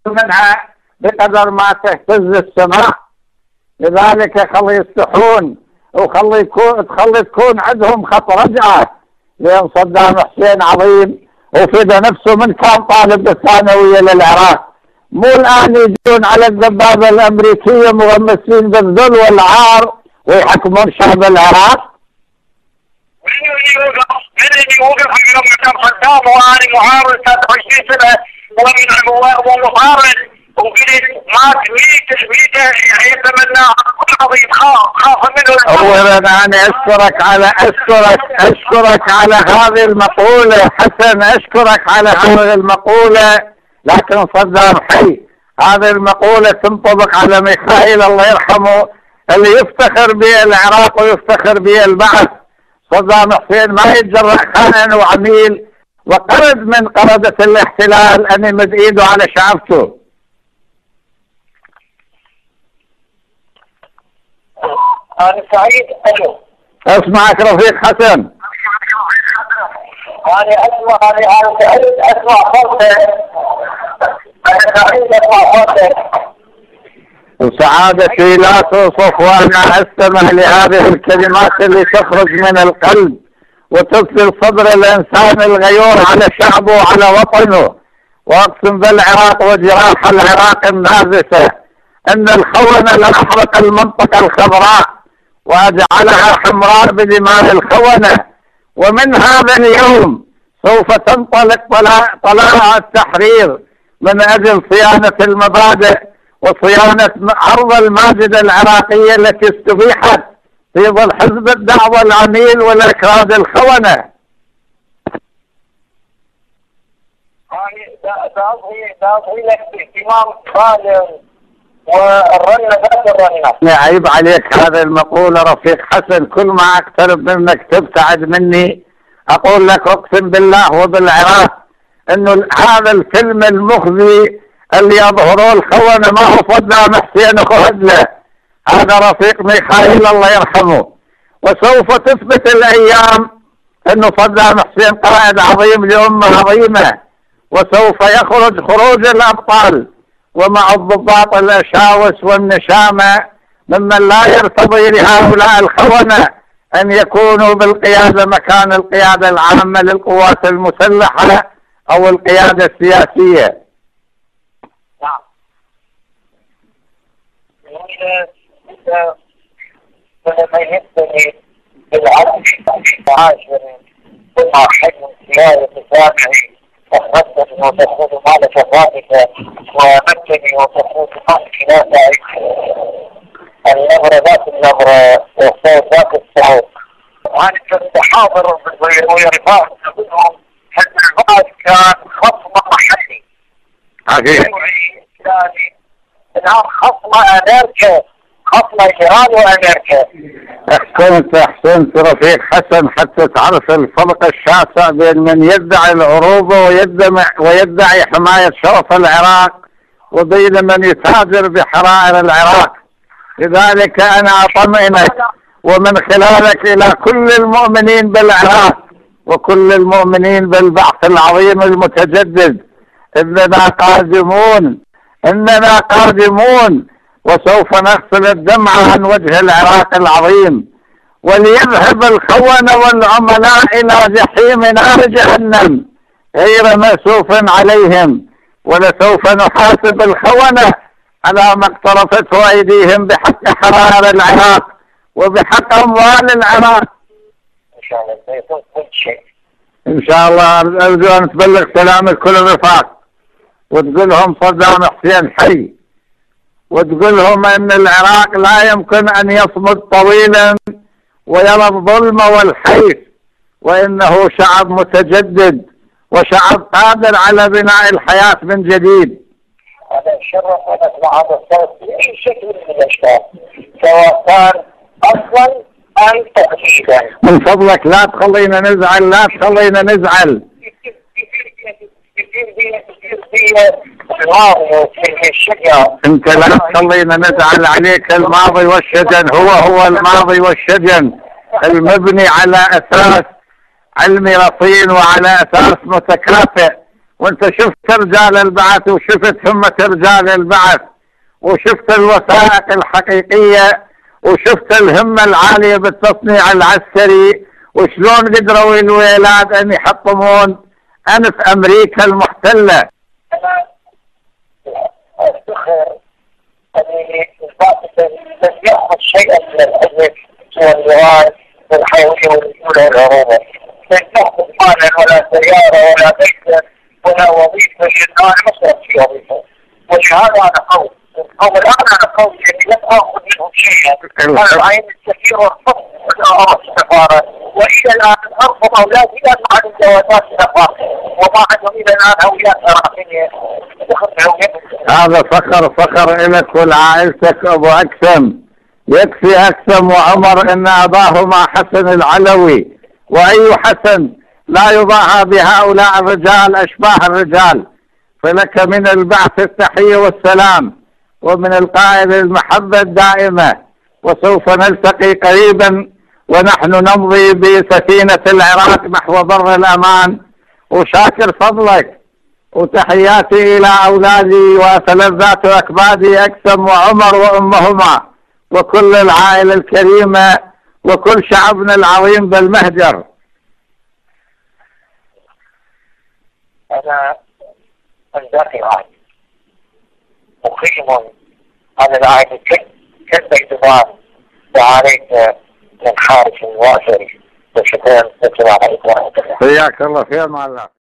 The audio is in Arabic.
منها بقدر ما تهتز السماء. لذلك خلي يستحون وخلي تكون عندهم خط رجعة، لأن صدام حسين عظيم وفدى نفسه من كان طالب بالثانوية للعراق، مو الآن يجون على الدبابة الأمريكية مغمسين بالذل والعار ويحكمون شعب العراق. من اللي يوقف لما كان صدام وأنا معارض 23 سنة ومعارض وقلت مات 100 يتمنى كل عظيم خاف منه. أولا أنا أشكرك على هذه المقولة حسن، أشكرك على هذه المقولة، لكن صدام حي. هذه المقولة تنطبق على ميخائيل الله يرحمه اللي يفتخر به العراق ويفتخر به البعث. صدام حسين ما يتجرأ خائن وعميل وقرد من قردة الاحتلال أن يمد إيده على شعبته. أنا سعيد. ألو، أسمعك رفيق حسن. أنا سعيد أسمع صوتك. أنا سعيد أسمع صوتك. وسعادتي لا توصف، وأنا أستمع لهذه الكلمات اللي تخرج من القلب وتبذل صدر الإنسان الغيور على شعبه وعلى وطنه. وأقسم بالعراق وجراح العراق النازفة أن الخونة لأحرق المنطقة الخضراء وأجعلها حمراء بدماء الخونة. ومن هذا اليوم سوف تنطلق طلائع التحرير من أجل صيانة المبادئ وصيانة أرض الماجدة العراقية التي استبيحت في ظل حزب الدعوة العميل والإكراد الخونة. سأضغي لك باهتمام بالغ والرنة ذات الرنة. عيب عليك هذه المقولة رفيق حسن، كل ما أقترب منك تبتعد مني. أقول لك أقسم بالله وبالعراق إنه هذا الفيلم المخزي اللي يظهروا الخونة ما هو صدام حسين وهدله، هذا رفيق ميخائيل الله يرحمه. وسوف تثبت الأيام إنه صدام حسين قائد عظيم لأمة عظيمة، وسوف يخرج خروج الأبطال ومع الضباط الأشاوس والنشامة ممن لا يرتضي لهؤلاء الخونة أن يكونوا بالقيادة مكان القيادة العامة للقوات المسلحة أو القيادة السياسية. نعم. لما يبتدي بالعدل عاشر مع حجم سياسة تسامحي تخصص وتخوض مال شفافك ومكني وتخوض مال خلافك النظرة ذات النظرة والصوت ذات الصوت. وأنا كنت حاضر ويا رفاق منهم حتى البعض كان خصم محلي. يعني الآن خصم أمريكا، خصم إيران وأمريكا. أحسنت رفيق حسن، حتى تعرف الفرق الشاسع بين من يدعي العروبة ويدعي حماية شرف العراق وبين من يتاجر بحرائر العراق. لذلك أنا أطمئنك ومن خلالك إلى كل المؤمنين بالعراق وكل المؤمنين بالبعث العظيم المتجدد، إننا قادمون وسوف نغسل الدمع عن وجه العراق العظيم، وليذهب الخونة والعملاء إلى جحيم نار جهنم غير مأسوف عليهم، ولسوف نحاسب الخونة على ما اقترفته أيديهم بحق حرائر العراق وبحق أموال العراق. إن شاء الله سيكون كل شيء. إن شاء الله. أرجو أن تبلغ سلام كل الرفاق وتقول لهم صدام حسين حي، وتقول لهم أن العراق لا يمكن أن يصمد طويلا ويرى الظلم والحيف، وإنه شعب متجدد وشعب قادر على بناء الحياة من جديد. هذا الشرف أن أسمع هذا الصوت بأي شكل من الأشكال، سواء كان أصلا أم تقليدا. من فضلك لا تخلينا نزعل. انت لا تخلينا نزعل عليك. الماضي والشجن هو الماضي والشجن المبني على اساس علمي رصين وعلى اساس متكافئ، وانت شفت رجال البعث وشفت همة رجال البعث وشفت الوثائق الحقيقية وشفت الهمة العالية بالتصنيع العسكري وشلون قدروا الويلات ان يحطمون انف امريكا المحتلة. انا افتخر اني البعث لم ياخذ شيئا من العلم والنيران والحيوية والرجولة والعروبة، لم ياخذ مالا ولا سيارة ولا بيت ولا وظيفة، لأن أنا مصرف في وظيفة، ولهذا أنا قوي. أو الآن أنا قوي لأني لم آخذ منهم شيئا. أنا رأيت الكثير والفضل السفارة، وإلى الآن أرفض أولادي أن عن جوازات السفارة، وما عندهم إلى الآن أولاد رأسية. هذا فخر لك ولعائلتك أبو أكثم. يكفي أكثم وعمر أن أباهما حسن العلوي، وأي حسن لا يضاهى بهؤلاء الرجال أشباه الرجال. فلك من البعث التحية والسلام، ومن القائد المحبة الدائمة، وسوف نلتقي قريبا ونحن نمضي بسفينة العراق نحو بر الأمان. وشاكر فضلك وتحياتي إلى أولادي وتلذات أكبادي أكثم وعمر وأمهما وكل العائلة الكريمة وكل شعبنا العظيم بالمهجر. أنا أنزاقي عائد مقيم على العائد كالبيضان وعليك من خارج واسري. وشكرا لكم على إطلاعكم. حياك الله خير مع الله.